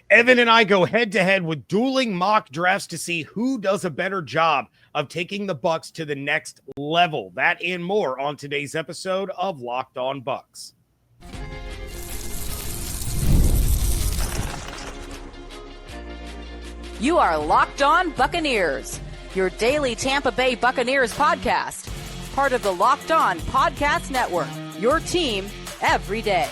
Evan and I go head-to-head with dueling mock drafts to see who does a better job of taking the Bucs to the next level. That and more on today's episode of Locked On Bucs. You are Locked On Buccaneers, your daily Tampa Bay Buccaneers podcast. Part of the Locked On Podcast Network, your team every day.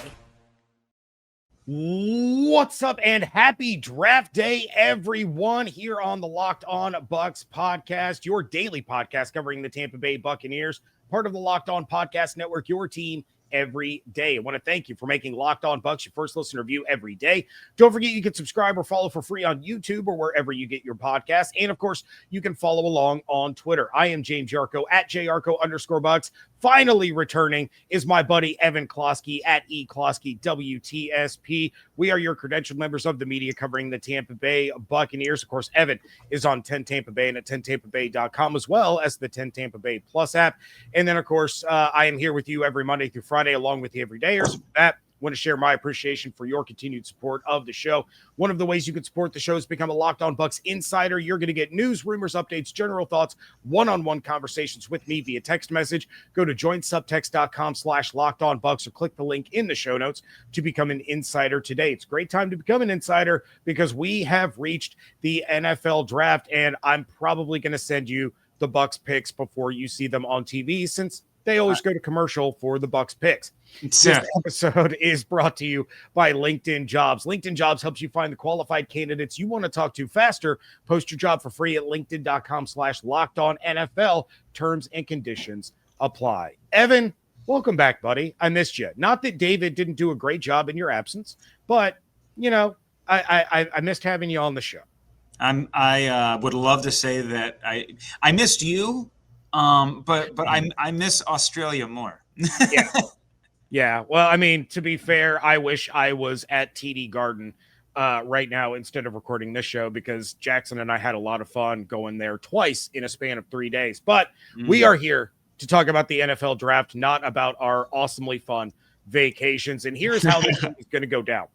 What's up and happy draft day, everyone, here on the Locked On Bucs podcast, your daily podcast covering the Tampa Bay Buccaneers, part of the Locked On Podcast Network, your team every day. I want to thank you for making Locked On Bucs your first listen review every day. Don't forget you can subscribe or follow for free on YouTube or wherever you get your podcasts. And of course, you can follow along on Twitter. I am James Yarcho at JYarcho_Bucs. Finally returning is my buddy Evan Klosky at eKlosky WTSP. We are your credentialed members of the media covering the Tampa Bay Buccaneers. Of course, Evan is on 10 Tampa Bay and at 10tampabay.com, as well as the 10 Tampa Bay Plus app. And then, of course, I am here with you every Monday through Friday, along with the everydayers. For that, I want to share my appreciation for your continued support of the show. One of the ways you can support the show is become a Locked On Bucs insider. You're going to get news, rumors, updates, general thoughts, one-on-one conversations with me via text message. Go to joinsubtext.com/LockedOnBucs or click the link in the show notes to become an insider today. It's a great time to become an insider because we have reached the NFL draft, and I'm probably going to send you the Bucs picks before you see them on TV, since they always go to commercial for the Bucs picks. This episode is brought to you by LinkedIn Jobs. LinkedIn Jobs helps you find the qualified candidates you want to talk to faster. Post your job for free at linkedin.com/LockedOnNFL. Terms and conditions apply. Evan, welcome back, buddy. I missed you. Not that David didn't do a great job in your absence, but, you know, I missed having you on the show. I would love to say that I missed you. But I miss Australia more. Yeah. Well, I mean, to be fair, I wish I was at TD Garden right now instead of recording this show, because Jackson and I had a lot of fun going there twice in a span of 3 days. But we are here to talk about the NFL draft, not about our awesomely fun vacations. And here's how this is going to go down.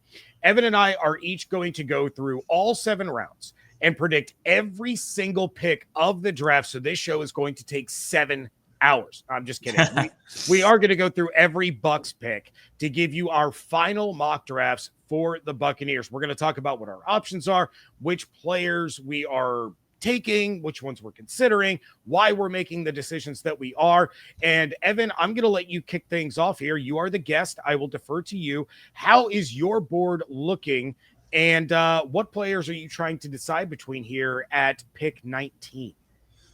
Evan and I are each going to go through all 7 rounds and predict every single pick of the draft. So this show is going to take 7 hours. I'm just kidding. We are going to go through every Bucs pick to give you our final mock drafts for the Buccaneers. We're going to talk about what our options are, which players we are taking, which ones we're considering, why we're making the decisions that we are. And Evan, I'm going to let you kick things off here. You are the guest. I will defer to you. How is your board looking? And what players are you trying to decide between here at pick 19?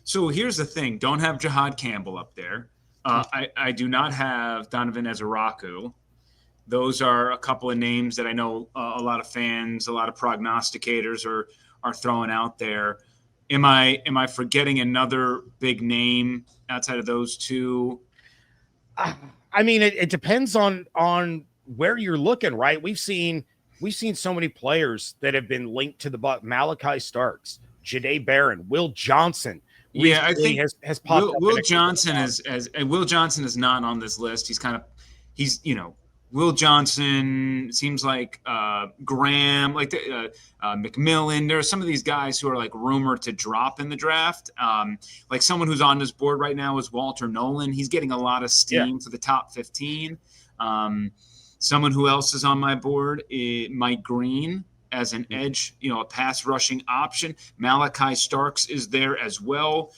So here's the thing. Don't have Jihad Campbell up there. I do not have Donovan Ezeraku. Those are a couple of names that I know a lot of fans, a lot of prognosticators are throwing out there. Am I forgetting another big name outside of those two? I mean, it depends on where you're looking, right? We've seen so many players that have been linked to the Bucs. Malachi Starks, Jahdae Barron, Will Johnson. Yeah, I think has popped up. Will Johnson Will Johnson is not on this list. Will Johnson seems like Graham, like McMillan. There are some of these guys who are like rumored to drop in the draft. Like someone who's on this board right now is Walter Nolan. He's getting a lot of steam for the top 15. Someone who else is on my board is Mike Green as an edge, a pass rushing option. Malachi Starks is there as well.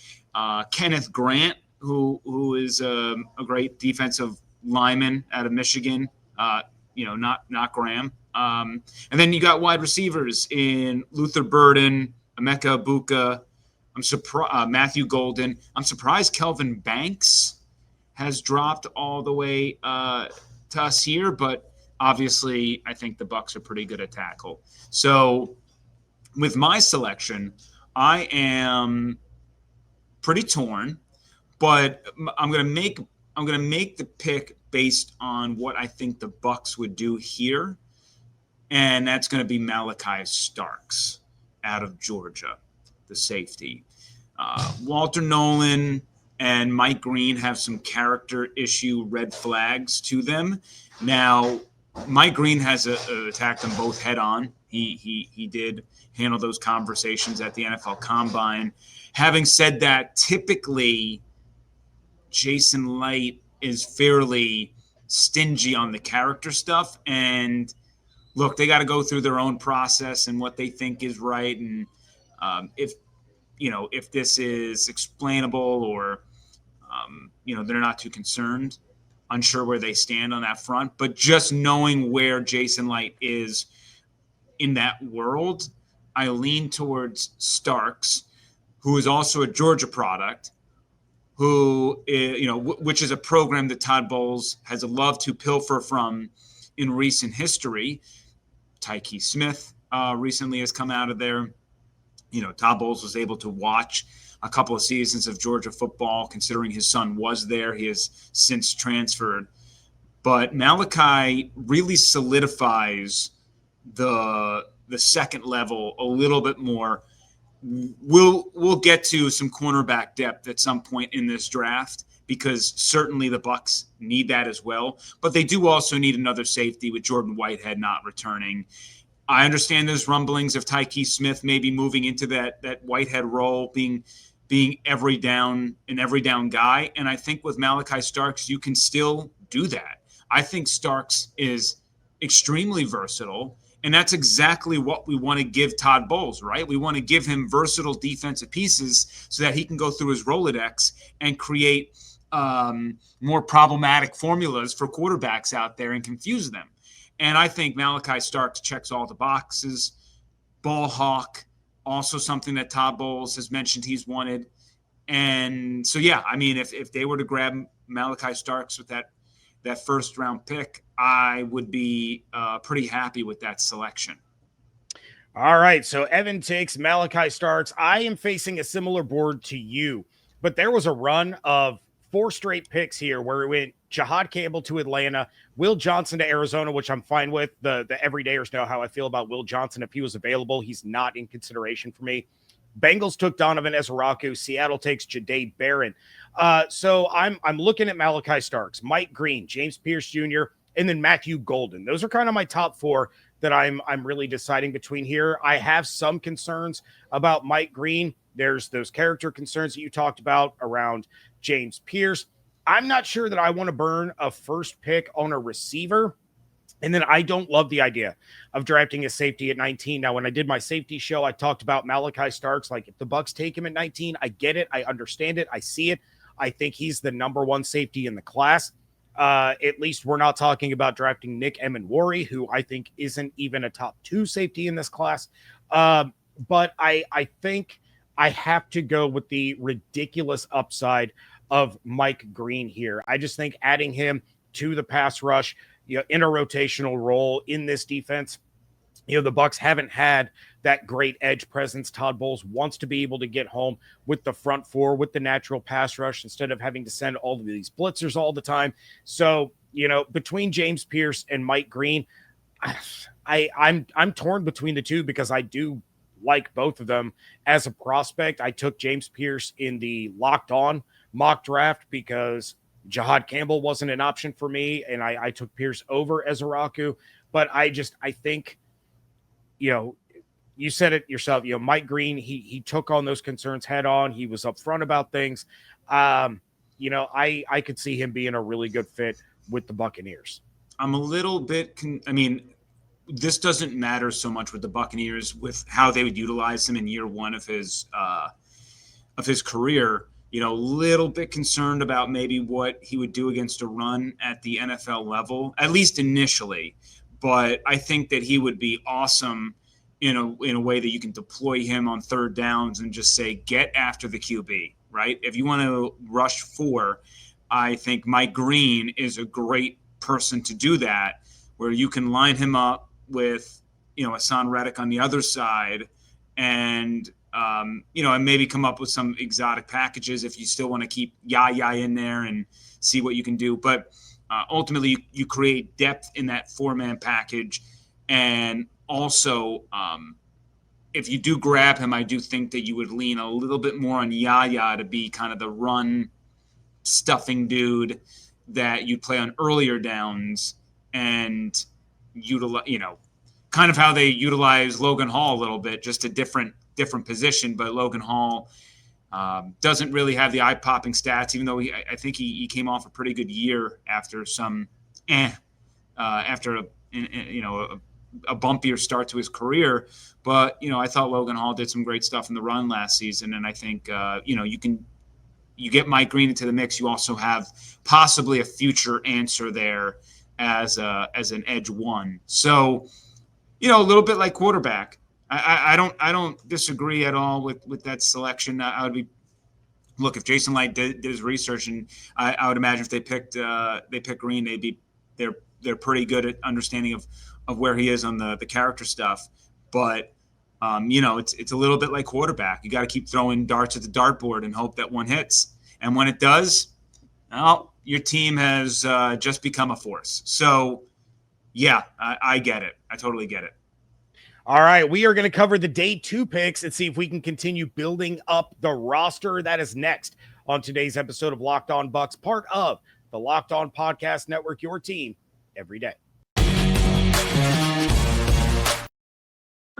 Kenneth Grant, who is a great defensive lineman out of Michigan. Not Graham. And then you got wide receivers in Luther Burden, Emeka Ibuka. I'm surprised Matthew Golden. I'm surprised Kelvin Banks has dropped all the way to us here, but obviously I think the Bucs are pretty good at tackle. So with my selection, I am pretty torn, but I'm going to make the pick based on what I think the Bucs would do here, and that's going to be Malachi Starks out of Georgia, the safety. Walter Nolan and Mike Green have some character issue red flags to them. Now, Mike Green has attacked them both head on. He did handle those conversations at the NFL Combine. Having said that, typically Jason Light is fairly stingy on the character stuff. And look, they got to go through their own process and what they think is right. And if this is explainable or, they're not too concerned, unsure where they stand on that front. But just knowing where Jason Light is in that world, I lean towards Starks, who is also a Georgia product, who is, which is a program that Todd Bowles has loved to pilfer from in recent history. Tyke Smith recently has come out of there. Todd Bowles was able to watch a couple of seasons of Georgia football, considering his son was there. He has since transferred. But Malachi really solidifies the second level a little bit more. We'll get to some cornerback depth at some point in this draft, because certainly the Bucs need that as well. But they do also need another safety with Jordan Whitehead not returning. I understand there's rumblings of Tyke Smith maybe moving into that Whitehead role, being every down guy. And I think with Malachi Starks, you can still do that. I think Starks is extremely versatile. And that's exactly what we want to give Todd Bowles, right? We want to give him versatile defensive pieces so that he can go through his Rolodex and create more problematic formulas for quarterbacks out there and confuse them. And I think Malachi Starks checks all the boxes. Ball hawk, also something that Todd Bowles has mentioned he's wanted. And so, yeah, I mean, if they were to grab Malachi Starks with that first round pick, I would be pretty happy with that selection. All right. So Evan takes Malachi Starks. I am facing a similar board to you, but there was a run of 4 straight picks here where it went Jahad Campbell to Atlanta, Will Johnson to Arizona, which I'm fine with. The everydayers know how I feel about Will Johnson. If he was available, he's not in consideration for me. Bengals took Donovan Ezeraku. Seattle takes Jahdae Barron. So I'm looking at Malachi Starks, Mike Green, James Pierce Jr., and then Matthew Golden. Those are kind of my top 4 that I'm really deciding between here. I have some concerns about Mike Green. There's those character concerns that you talked about around James Pierce. I'm not sure that I want to burn a first pick on a receiver. And then I don't love the idea of drafting a safety at 19. Now, when I did my safety show, I talked about Malachi Starks. Like, if the Bucs take him at 19, I get it. I understand it. I see it. I think he's the number 1 safety in the class. At least we're not talking about drafting Nick Emenwari, who I think isn't even a top 2 safety in this class. But I think I have to go with the ridiculous upside of Mike Green here. I just think adding him to the pass rush, in a rotational role in this defense, the Bucs haven't had that great edge presence. Todd Bowles wants to be able to get home with the front 4, with the natural pass rush, instead of having to send all of these blitzers all the time. So, between James Pierce and Mike Green, I'm torn between the two, because I do like both of them as a prospect. I took James Pierce in the Locked On mock draft because Jahad Campbell wasn't an option for me, and I took Pierce over Ezeraku. But I think, you said it yourself, Mike Green, he took on those concerns head on. He was upfront about things. I could see him being a really good fit with the Buccaneers. I'm a little bit, this doesn't matter so much with the Buccaneers, with how they would utilize him in year 1 of his career. Little bit concerned about maybe what he would do against a run at the NFL level, at least initially. But I think that he would be awesome in a way that you can deploy him on third downs and just say, get after the QB, right? If you want to rush 4, I think Mike Green is a great person to do that, where you can line him up with, Hassan Reddick on the other side, and and maybe come up with some exotic packages if you still want to keep Yaya in there and see what you can do. But ultimately, you create depth in that 4-man package. And also, if you do grab him, I do think that you would lean a little bit more on Yaya to be kind of the run stuffing dude that you play on earlier downs. And utilize, kind of how they utilize Logan Hall a little bit, just a different position. But Logan Hall doesn't really have the eye-popping stats, even though I think he came off a pretty good year after after a bumpier start to his career. But I thought Logan Hall did some great stuff in the run last season, and I think you get Mike Green into the mix. You also have possibly a future answer there as an edge one. So a little bit like quarterback. I don't disagree at all with that selection. I would be look if Jason Light did his research, and I would imagine if they picked Green, they're pretty good at understanding of where he is on the character stuff. But it's a little bit like quarterback. You got to keep throwing darts at the dartboard and hope that one hits. And when it does, well, your team has just become a force. So yeah, I get it. I totally get it. All right, we are going to cover the day 2 picks and see if we can continue building up the roster. That is next on today's episode of Locked On Bucs, part of the Locked On Podcast Network, your team every day.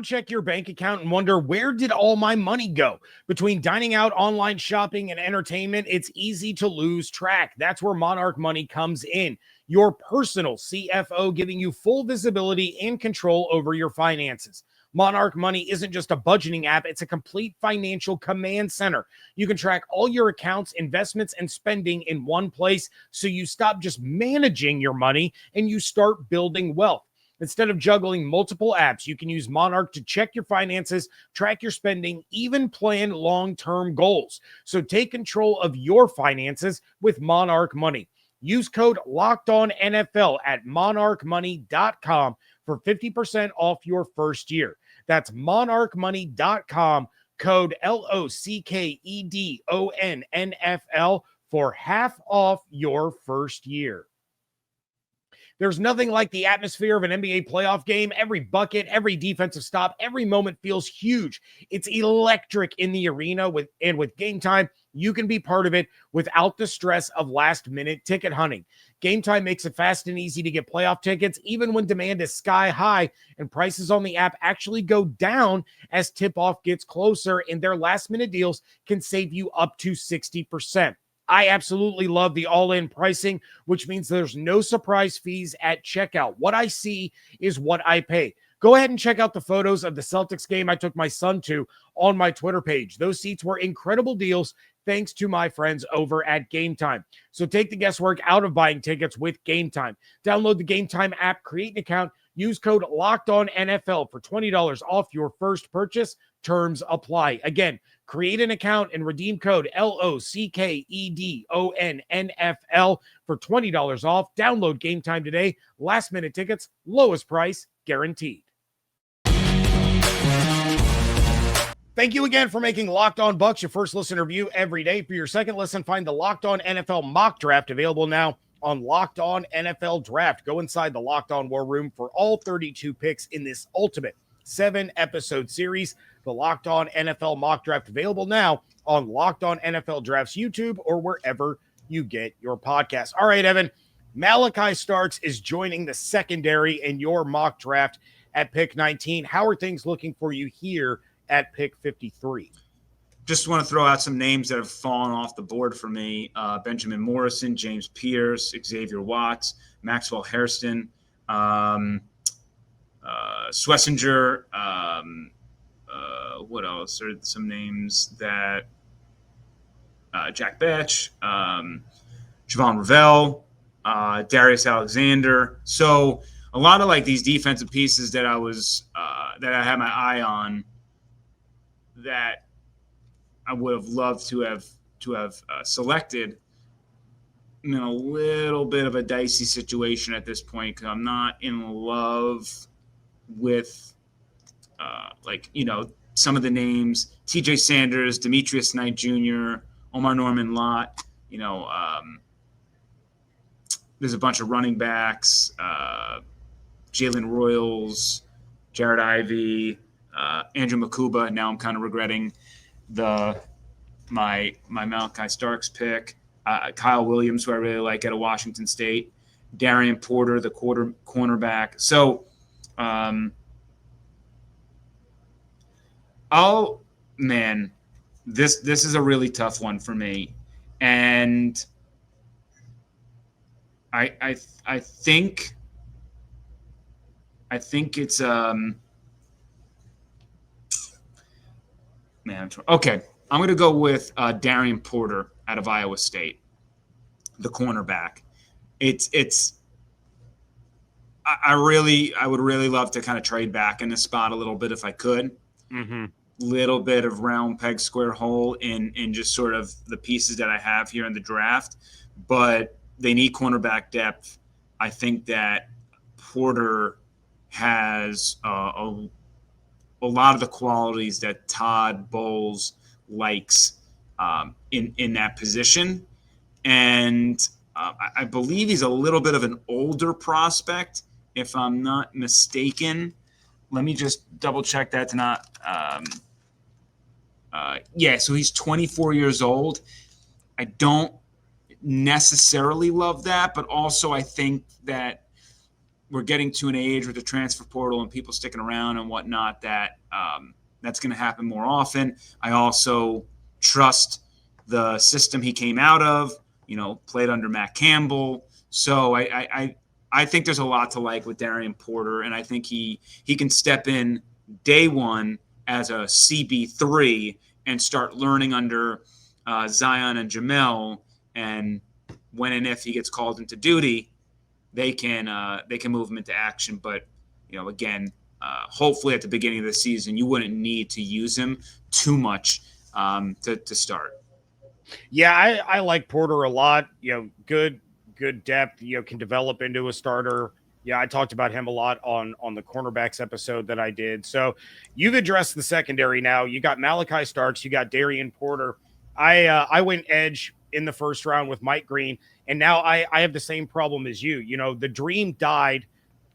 Check your bank account and wonder, where did all my money go? Between dining out, online shopping, and entertainment, it's easy to lose track. That's where Monarch Money comes in. Your personal CFO, giving you full visibility and control over your finances. Monarch Money isn't just a budgeting app, it's a complete financial command center. You can track all your accounts, investments, and spending in one place, so you stop just managing your money and you start building wealth. Instead of juggling multiple apps, you can use Monarch to check your finances, track your spending, even plan long-term goals. So take control of your finances with Monarch Money. Use code LOCKEDONNFL at monarchmoney.com for 50% off your first year. That's monarchmoney.com, code LOCKEDONNFL for half off your first year. There's nothing like the atmosphere of an NBA playoff game. Every bucket, every defensive stop, every moment feels huge. It's electric in the arena with Game Time. You can be part of it without the stress of last-minute ticket hunting. Game Time makes it fast and easy to get playoff tickets, even when demand is sky high and prices on the app actually go down as tip-off gets closer, and their last-minute deals can save you up to 60%. I absolutely love the all-in pricing, which means there's no surprise fees at checkout. What I see is what I pay. Go ahead and check out the photos of the Celtics game I took my son to on my Twitter page. Those seats were incredible deals thanks to my friends over at Game Time. So take the guesswork out of buying tickets with Game Time. Download the Game Time app, create an account, use code LOCKEDONNFL for $20 off your first purchase. Terms apply. Again, create an account and redeem code LOCKEDONNFL for $20 off. Download Game Time today. Last minute tickets, lowest price guaranteed. Thank you again for making Locked On Bucs your first listen review every day. For your second listen, find the Locked On NFL mock draft available now on Locked On NFL Draft. Go inside the Locked On War Room for all 32 picks in this ultimate 7-episode series. The Locked On NFL mock draft available now on Locked On NFL Draft's YouTube or wherever you get your podcasts. All right, Evan, Malachi Starks is joining the secondary in your mock draft at pick 19. How are things looking for you here at pick 53? Just want to throw out some names that have fallen off the board for me. Benjamin Morrison, James Pierce, Xavier Watts, Maxwell Hairston, Schlesinger. What else are some names that Jack Betch, Javon Ravel, Darius Alexander. So a lot of like these defensive pieces that I had my eye on that I would have loved to have selected. I'm in a little bit of a dicey situation at this point because I'm not in love with some of the names: TJ Sanders, Demetrius Knight Jr., Omar Norman Lott. There's a bunch of running backs: Jalen Royals, Jared Ivey, Andrew Makuba. Now I'm kind of regretting my Malachi Starks pick. Kyle Williams, who I really like out of Washington State. Darian Porter, the cornerback. So, this is a really tough one for me, and I think it's okay. I'm going to go with Darian Porter out of Iowa State, the cornerback. I would really love to kind of trade back in this spot a little bit if I could. Mm-hmm. Little bit of round peg square hole in just sort of the pieces that I have here in the draft, but they need cornerback depth. I think that Porter has a lot of the qualities that Todd Bowles likes in that position, and I believe he's a little bit of an older prospect, if I'm not mistaken. Let me just double check that to not. So he's 24 years old. I don't necessarily love that, but also I think that we're getting to an age with the transfer portal and people sticking around and whatnot that that's going to happen more often. I also trust the system he came out of, played under Matt Campbell. So I think there's a lot to like with Darian Porter, and I think he can step in day one as a CB3 and start learning under Zion and Jamel, and when and if he gets called into duty, they can move him into action. But again, hopefully at the beginning of the season, you wouldn't need to use him too much to start. Yeah, I like Porter a lot. Good depth. Can develop into a starter. Yeah, I talked about him a lot on the cornerbacks episode that I did. So you've addressed the secondary now. You got Malachi Starks. You got Darian Porter. I went edge in the first round with Mike Green, and now I have the same problem as you. The dream died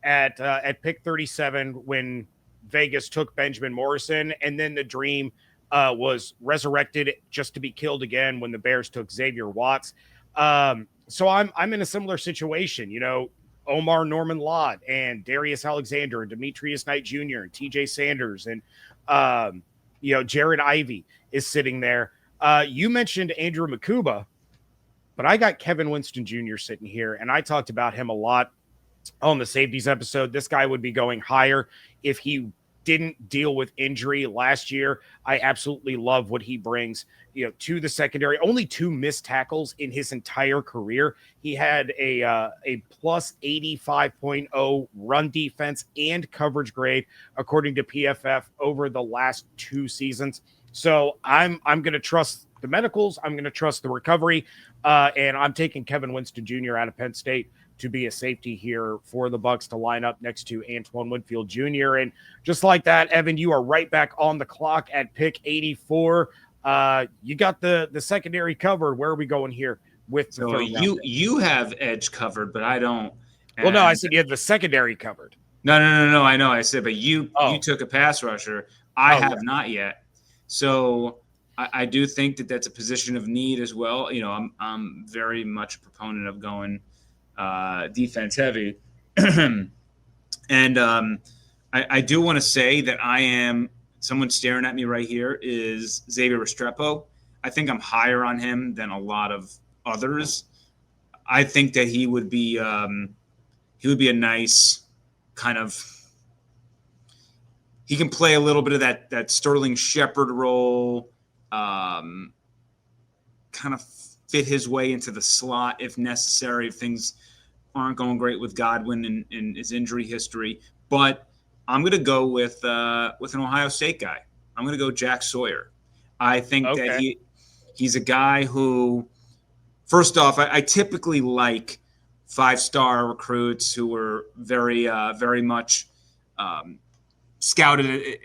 at pick 37 when Vegas took Benjamin Morrison, and then the dream was resurrected just to be killed again when the Bears took Xavier Watts. So I'm in a similar situation. Omar Norman Lott and Darius Alexander and Demetrius Knight Jr. and TJ Sanders and Jared Ivey is sitting there. You mentioned Andrew Makuba, but I got Kevin Winston Jr. sitting here, and I talked about him a lot on the safeties episode. This guy would be going higher if he didn't deal with injury last year. I absolutely love what he brings, to the secondary. Only 2 missed tackles in his entire career. He had a plus 85.0 run defense and coverage grade according to PFF over the last 2 seasons. So I'm going to trust the medicals. I'm going to trust the recovery, and I'm taking Kevin Winston Jr. out of Penn State to be a safety here for the Bucs to line up next to Antoine Winfield Jr. And just like that, Evan, you are right back on the clock at pick 84. You got the secondary covered. Where are we going here with the third round? You have edge covered, but I don't. Well, no, I said you had the secondary covered. No. I know. I said, but you took a pass rusher. I have not yet. So I do think that that's a position of need as well. I'm very much a proponent of going defense heavy. And I do want to say that someone staring at me right here is Xavier Restrepo. I think I'm higher on him than a lot of others. I think that he would be a nice kind of, he can play a little bit of that Sterling Shepard role, kind of fit his way into the slot if necessary, if things aren't going great with Godwin and his injury history. But I'm going to go with an Ohio State guy. I'm going to go Jack Sawyer. I think that he's a guy who, first off, I typically like 5-star recruits who were very much scouted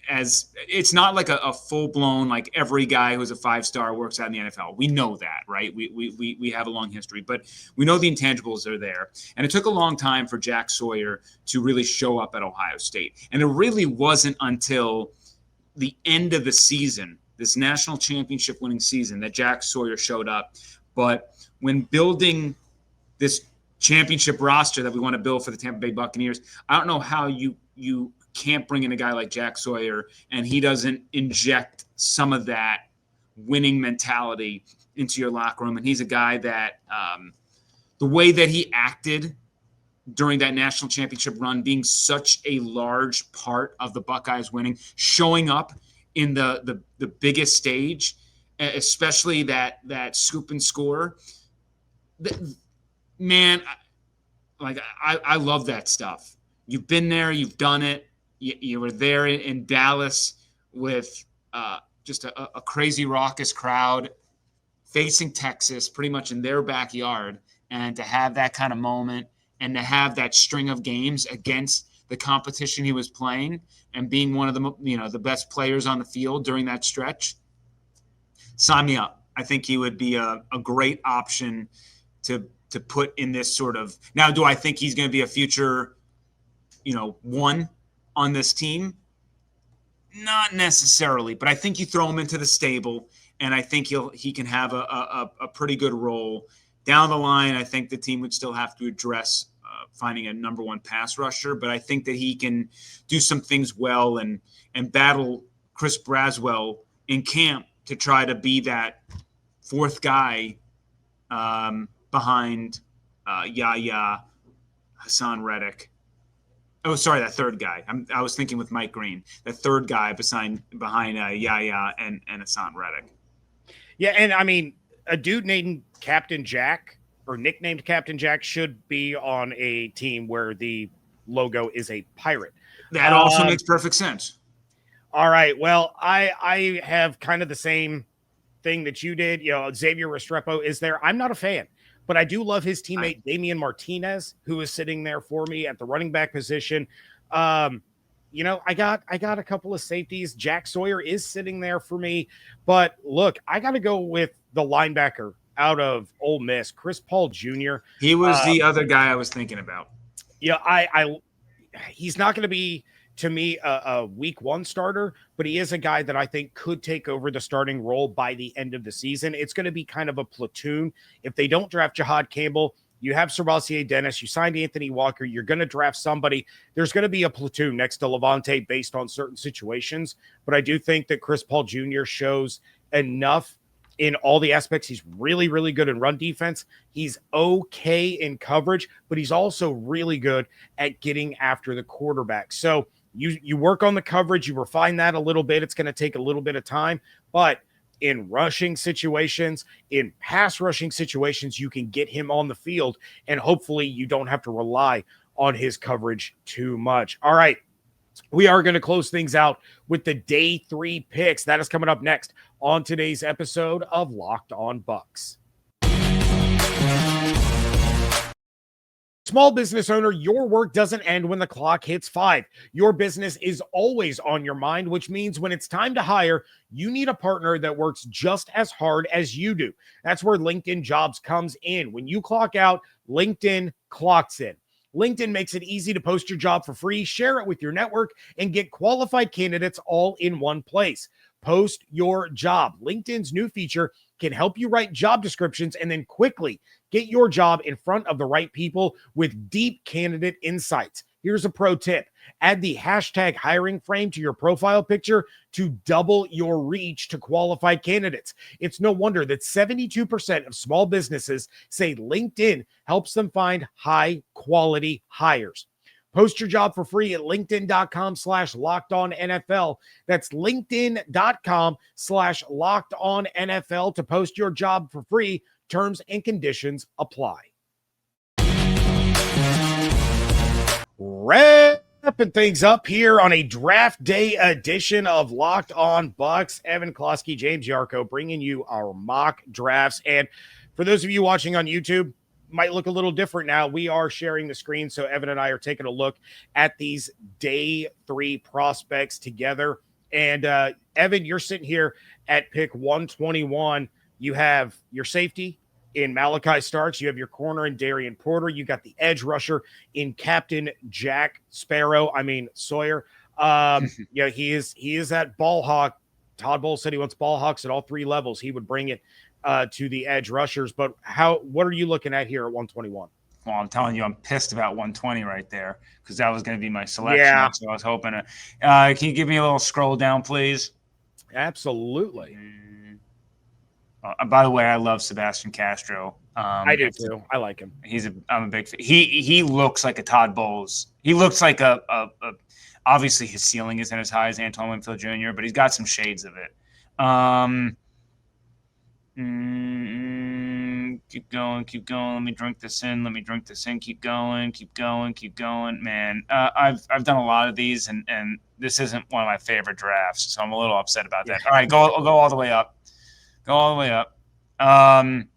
as, it's not like a full-blown, like every guy who's a 5-star works out in the NFL. We know that, right? We have a long history, but we know the intangibles are there. And it took a long time for Jack Sawyer to really show up at Ohio State. And it really wasn't until the end of the season, this national championship winning season, that Jack Sawyer showed up. But when building this championship roster that we want to build for the Tampa Bay Buccaneers. I don't know how you can't bring in a guy like Jack Sawyer and he doesn't inject some of that winning mentality into your locker room. And he's a guy that the way that he acted during that national championship run, being such a large part of the Buckeyes winning, showing up in the biggest stage, especially that scoop and score. Man, I love that stuff. You've been there, you've done it. You were there in Dallas with just a crazy raucous crowd facing Texas pretty much in their backyard, and to have that kind of moment and to have that string of games against the competition he was playing and being one of the best players on the field during that stretch, sign me up. I think he would be a great option to put in this sort of. Now, do I think he's going to be a future, one on this team? Not necessarily, but I think you throw him into the stable, and I think he can have a pretty good role down the line. I think the team would still have to address finding a number one pass rusher, but I think that he can do some things well and battle Chris Braswell in camp to try to be that fourth guy behind Yaya, Hassan Reddick. Oh, sorry, that third guy. I was thinking with Mike Green, the third guy behind Yaya and Hassan Reddick. Yeah, and I mean, a dude named Captain Jack or nicknamed Captain Jack should be on a team where the logo is a pirate. That also makes perfect sense. All right. Well, I have kind of the same thing that you did. Xavier Restrepo is there. I'm not a fan, but I do love his teammate Damian Martinez, who is sitting there for me at the running back position. I got a couple of safeties. Jack Sawyer is sitting there for me, but look, I got to go with the linebacker out of Ole Miss, Chris Paul Jr. He was the other guy I was thinking about. Yeah, he's not going to be, to me, a week one starter, but he is a guy that I think could take over the starting role by the end of the season. It's going to be kind of a platoon. If they don't draft Jahad Campbell, you have Servassier Dennis, you signed Anthony Walker, you're going to draft somebody. There's going to be a platoon next to Levante based on certain situations, but I do think that Chris Paul Jr. shows enough in all the aspects. He's really, really good in run defense. He's okay in coverage, but he's also really good at getting after the quarterback. So you work on the coverage, you refine that a little bit. It's going to take a little bit of time, but in rushing situations, in pass rushing situations, you can get him on the field, and hopefully you don't have to rely on his coverage too much. All right. We are going to close things out with the day 3 picks. That is coming up next on today's episode of Locked On Bucs. Small business owner, your work doesn't end when the clock hits 5. Your business is always on your mind, which means when it's time to hire, you need a partner that works just as hard as you do. That's where LinkedIn Jobs comes in. When you clock out, LinkedIn clocks in. LinkedIn makes it easy to post your job for free, share it with your network, and get qualified candidates all in one place. Post your job. LinkedIn's new feature can help you write job descriptions and then quickly get your job in front of the right people with deep candidate insights. Here's a pro tip. Add the hashtag hiring frame to your profile picture to double your reach to qualified candidates. It's no wonder that 72% of small businesses say LinkedIn helps them find high quality hires. Post your job for free at linkedin.com/lockedonnfl. That's linkedin.com/lockedonnfl to post your job for free. Terms and conditions apply. Wrapping things up here on a draft day edition of Locked On Bucs. Evan Klosky, James Yarcho, bringing you our mock drafts. And for those of you watching on YouTube, might look a little different now. We are sharing the screen, so Evan and I are taking a look at these day 3 prospects together. And Evan, you're sitting here at pick 121. You have your safety in Malachi Starks. You have your corner in Darian Porter. You got the edge rusher in Captain Jack Sawyer. He is that ball hawk. Todd Bowles said he wants ball hawks at all 3 levels. He would bring it to the edge rushers. But what are you looking at here at 121? Well, I'm telling you, I'm pissed about 120 right there because that was going to be my selection. Yeah. So I was hoping to. Can you give me a little scroll down, please? Absolutely. By the way, I love Sebastian Castro. I do too. I like him. I'm a big fan. He looks like a Todd Bowles. He looks like a obviously his ceiling isn't as high as Antoine Winfield Jr., but he's got some shades of it. Keep going. Let me drink this in. Keep going. Man, I've done a lot of these, and this isn't one of my favorite drafts, so I'm a little upset about that. All right, I'll go all the way up. I'm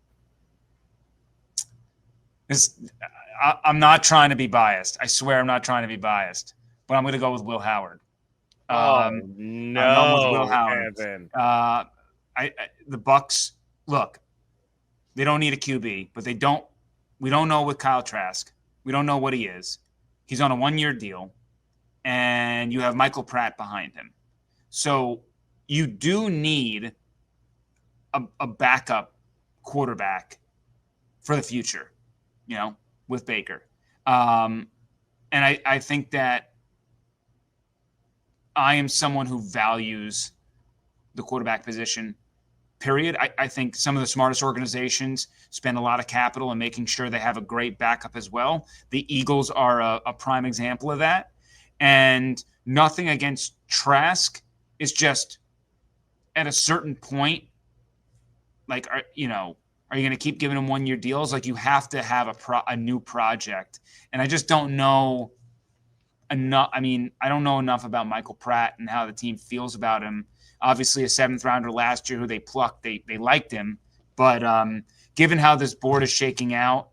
not trying to be biased. I swear I'm not trying to be biased, but I'm going to go with Will Howard. No, Will Howard. Evan. The Bucs, look, they don't need a QB, but we don't know with Kyle Trask. We don't know what he is. He's on a 1-year deal, and you have Michael Pratt behind him. So you do need a backup quarterback for the future, with Baker. And I think that I am someone who values the quarterback position, period. I think some of the smartest organizations spend a lot of capital in making sure they have a great backup as well. The Eagles are a prime example of that. And nothing against Trask. It's just at a certain point, like, are you going to keep giving him 1-year deals? Like, you have to have a new project. And I just don't know enough. I mean, I don't know enough about Michael Pratt and how the team feels about him. Obviously, a 7th rounder last year who they plucked, they liked him. But given how this board is shaking out,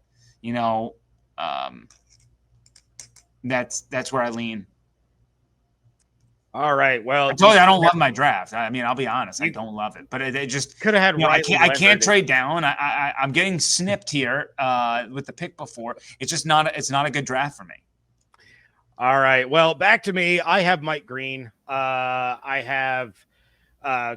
that's where I lean. All right. Well, I told you I don't love my draft. I mean, I'll be honest, I don't love it. But it just could have had. I can't trade down. I'm getting snipped here with the pick before. It's just not. It's not a good draft for me. All right. Well, back to me. I have Mike Green. I have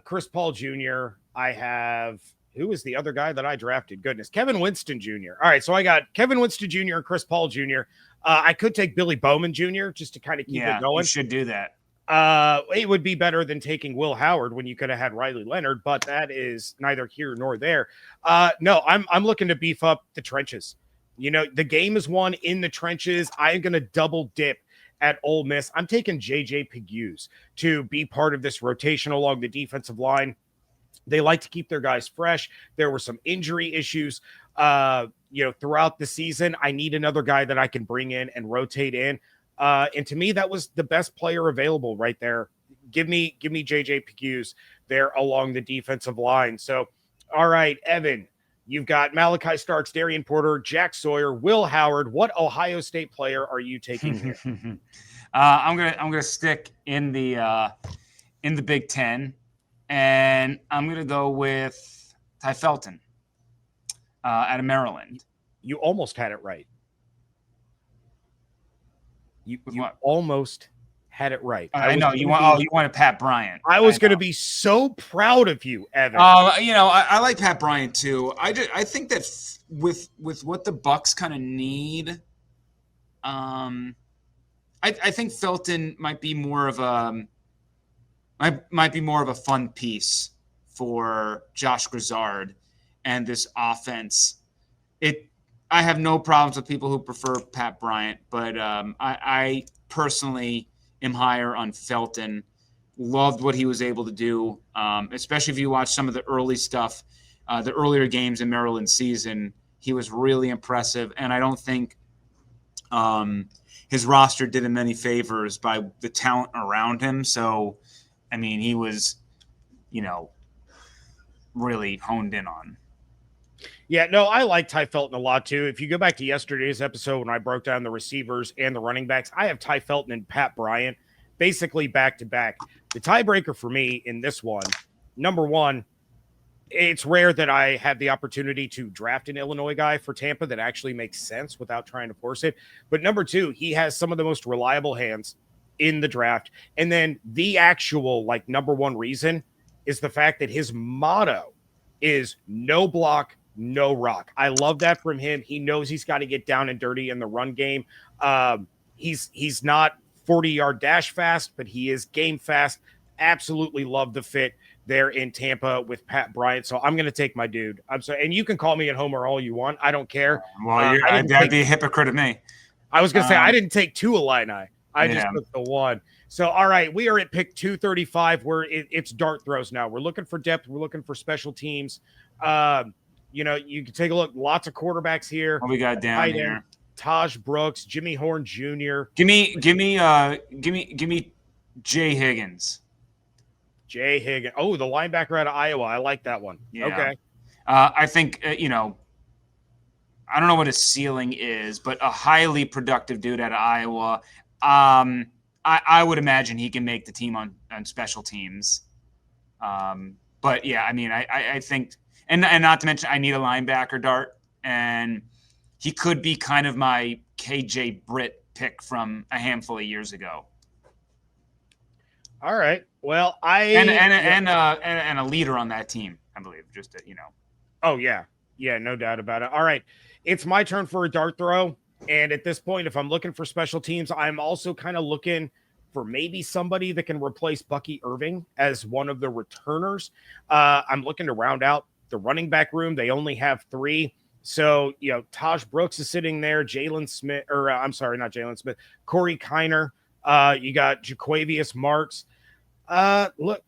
Chris Paul Jr. I have, who is the other guy that I drafted? Goodness, Kevin Winston Jr. All right. So I got Kevin Winston Jr. and Chris Paul Jr. I could take Billy Bowman Jr. just to kind of keep it going. You should do that. It would be better than taking Will Howard when you could have had Riley Leonard, but that is neither here nor there. No, I'm looking to beef up the trenches. The game is won in the trenches. I'm going to double dip at Ole Miss. I'm taking JJ Pegues to be part of this rotation along the defensive line. They like to keep their guys fresh. There were some injury issues, throughout the season. I need another guy that I can bring in and rotate in. And to me, that was the best player available right there. Give me JJ Pegues there along the defensive line. So, all right, Evan, you've got Malachi Starks, Darian Porter, Jack Sawyer, Will Howard. What Ohio State player are you taking here? I'm gonna stick in the Big Ten, and I'm gonna go with Ty Felton out of Maryland. You almost had it right. You almost had it right. I know you wanted Pat Bryant. I was going to be so proud of you, Evan. I like Pat Bryant too. I think that with what the Bucs kind of need, I think Felton might be more of a fun piece for Josh Grizzard and this offense. I have no problems with people who prefer Pat Bryant, but I personally am higher on Felton. Loved what he was able to do, especially if you watch some of the early stuff, the earlier games in Maryland season. He was really impressive, and I don't think his roster did him any favors by the talent around him. So, I mean, he was, really honed in on. Yeah, no, I like Ty Felton a lot too. If you go back to yesterday's episode when I broke down the receivers and the running backs, I have Ty Felton and Pat Bryant basically back to back. The tiebreaker for me in this one, number one, it's rare that I have the opportunity to draft an Illinois guy for Tampa that actually makes sense without trying to force it. But number two, he has some of the most reliable hands in the draft. And then the actual number one reason is the fact that his motto is no block, no rock. I love that from him. He knows he's got to get down and dirty in the run game. He's not 40-yard dash fast, but he is game fast. Absolutely love the fit there in Tampa with Pat Bryant. So I'm going to take my dude. I'm sorry. And you can call me a homer all you want. I don't care. Well, that'd be a hypocrite of me. I was going to say, I didn't take 2 Illini. I just took the 1. So, all right, we are at pick 235 where it's dart throws now. We're looking for depth. We're looking for special teams. You can take a look. Lots of quarterbacks here. What we got down here? Taj Brooks, Jimmy Horn Jr. Give me Jay Higgins. Jay Higgins. Oh, the linebacker out of Iowa. I like that one. Yeah. Okay. I think, I don't know what his ceiling is, but a highly productive dude out of Iowa. I would imagine he can make the team on special teams. But yeah, I mean, I think, and not to mention, I need a linebacker, Dart, and he could be kind of my KJ Britt pick from a handful of years ago. All right. Well, and a leader on that team, I believe. Just to, Oh yeah, no doubt about it. All right, it's my turn for a dart throw, and at this point, if I'm looking for special teams, I'm also kind of looking for maybe somebody that can replace Bucky Irving as one of the returners. I'm looking to round out the running back room. They only have 3. So, Taj Brooks is sitting there, Corey Kiner. You got Jaquavius Marks. Look,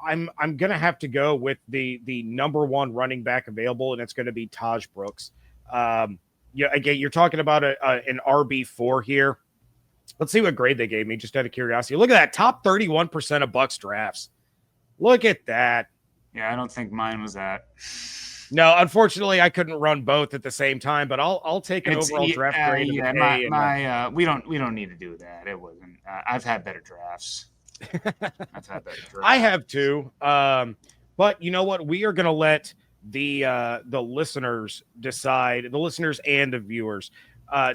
I'm going to have to go with the number 1 running back available, and it's going to be Taj Brooks. Again, you're talking about an RB4 here. Let's see what grade they gave me, just out of curiosity. Look at that, top 31% of Bucs drafts. Look at that. Yeah, I don't think mine was that. No, unfortunately, I couldn't run both at the same time, but I'll take an overall draft grade. We don't need to do that. It wasn't. I've had better drafts. I have too. But you know what? We are going to let the listeners decide. The listeners and the viewers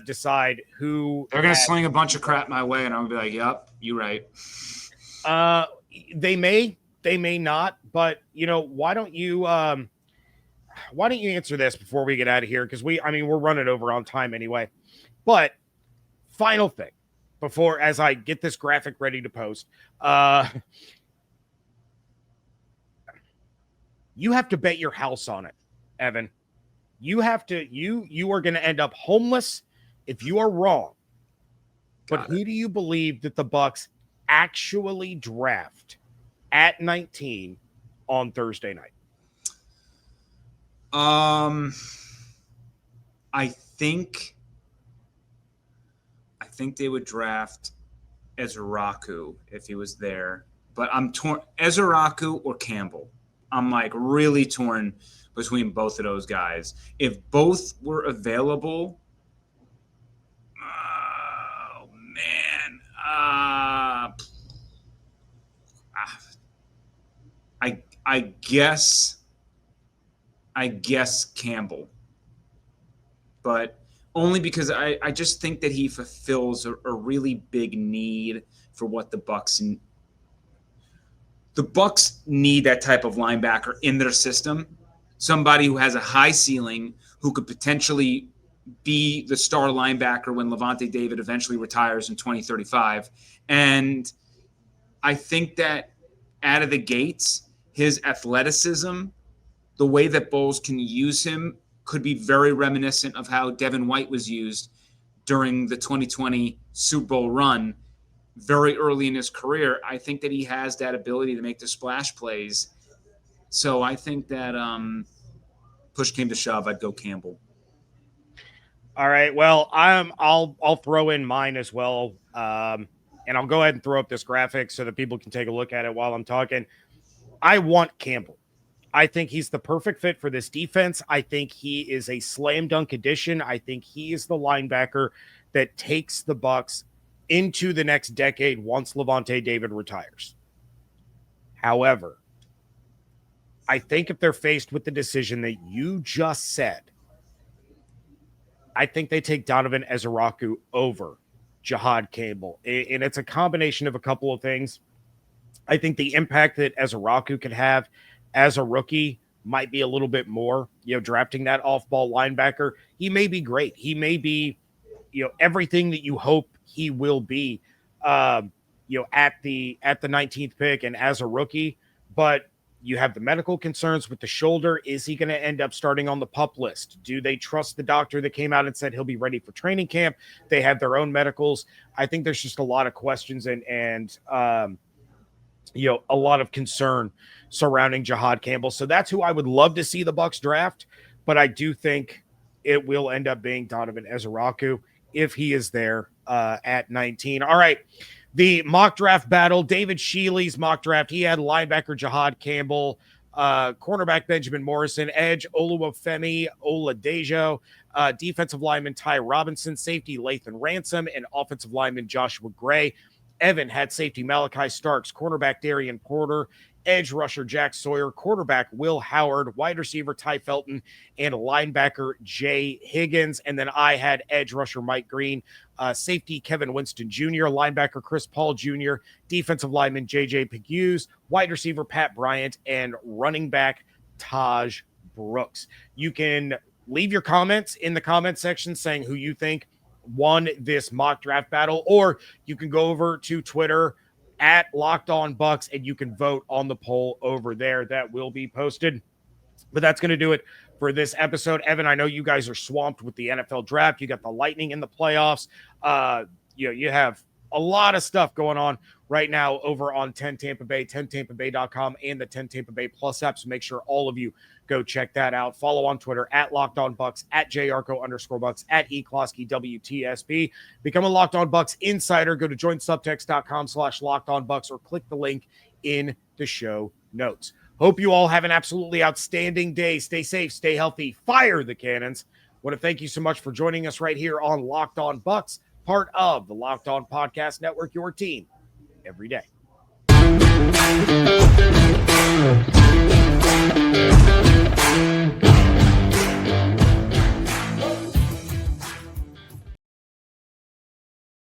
decide who they're going to sling a bunch of crap my way, and I'm going to be like, "Yep, you're right." They may not, but why don't you answer this before we get out of here? Because we're running over on time anyway. But final thing before, as I get this graphic ready to post, you have to bet your house on it, Evan. You have to. You are going to end up homeless if you are wrong. But who do you believe that the Bucs actually draft at 19 on Thursday night? I think they would draft Ezraku if he was there, but I'm torn. Ezraku or Campbell. I'm like really torn between both of those guys. If both were available, oh man, I guess Campbell, but only because I just think that he fulfills a really big need for what the Bucs need. The Bucs need that type of linebacker in their system, somebody who has a high ceiling, who could potentially be the star linebacker when Levante David eventually retires in 2035. And I think that out of the gates, his athleticism, the way that Bowles can use him, could be very reminiscent of how Devin White was used during the 2020 Super Bowl run very early in his career. I think that he has that ability to make the splash plays. So I think that push came to shove, I'd go Campbell. All right. Well, I'll throw in mine as well. And I'll go ahead and throw up this graphic so that people can take a look at it while I'm talking. I want Campbell. I think he's the perfect fit for this defense. I think he is a slam dunk addition. I think he is the linebacker that takes the Bucs into the next decade once Levante David retires. However, I think if they're faced with the decision that you just said, I think they take Donovan Ezraku over Jihad Campbell. And it's a combination of a couple of things. I think the impact that Ezraku could have as a rookie might be a little bit more, drafting that off-ball linebacker. He may be great. He may be, everything that you hope he will be, at the 19th pick and as a rookie. But you have the medical concerns with the shoulder. Is he going to end up starting on the PUP list? Do they trust the doctor that came out and said he'll be ready for training camp? They have their own medicals. I think there's just a lot of questions and a lot of concern surrounding Jihad Campbell. So that's who I would love to see the Bucs draft, but I do think it will end up being Donovan Ezeraku if he is there at 19. All right, the mock draft battle, David Shealy's mock draft. He had linebacker Jihad Campbell, cornerback Benjamin Morrison, edge Oluwafemi Oladejo, defensive lineman Ty Robinson, safety Lathan Ransom, and offensive lineman Joshua Gray. Evan had safety Malachi Starks, cornerback Darian Porter, edge rusher Jack Sawyer, quarterback Will Howard, wide receiver Ty Felton, and linebacker Jay Higgins. And then I had edge rusher Mike Green, safety Kevin Winston Jr., linebacker Chris Paul Jr., defensive lineman JJ Pegues, wide receiver Pat Bryant, and running back Taj Brooks. You can leave your comments in the comment section saying who you think won this mock draft battle, or you can go over to Twitter at Locked On Bucs and you can vote on the poll over there that will be posted. But that's going to do it for this episode. Evan, I know you guys are swamped with the NFL draft. You got the Lightning in the playoffs. You have a lot of stuff going on right now over on 10 Tampa Bay, 10tampabay.com, and the 10 Tampa Bay Plus app. So make sure all of you go check that out. Follow on Twitter at Locked On Bucs, at JYarcho_Bucs, at eCloskey WTSP. Become a Locked On Bucs insider. Go to joinsubtext.com/Locked On Bucs or click the link in the show notes. Hope you all have an absolutely outstanding day. Stay safe, stay healthy, fire the cannons. Want to thank you so much for joining us right here on Locked On Bucs, part of the Locked On Podcast Network, your team every day.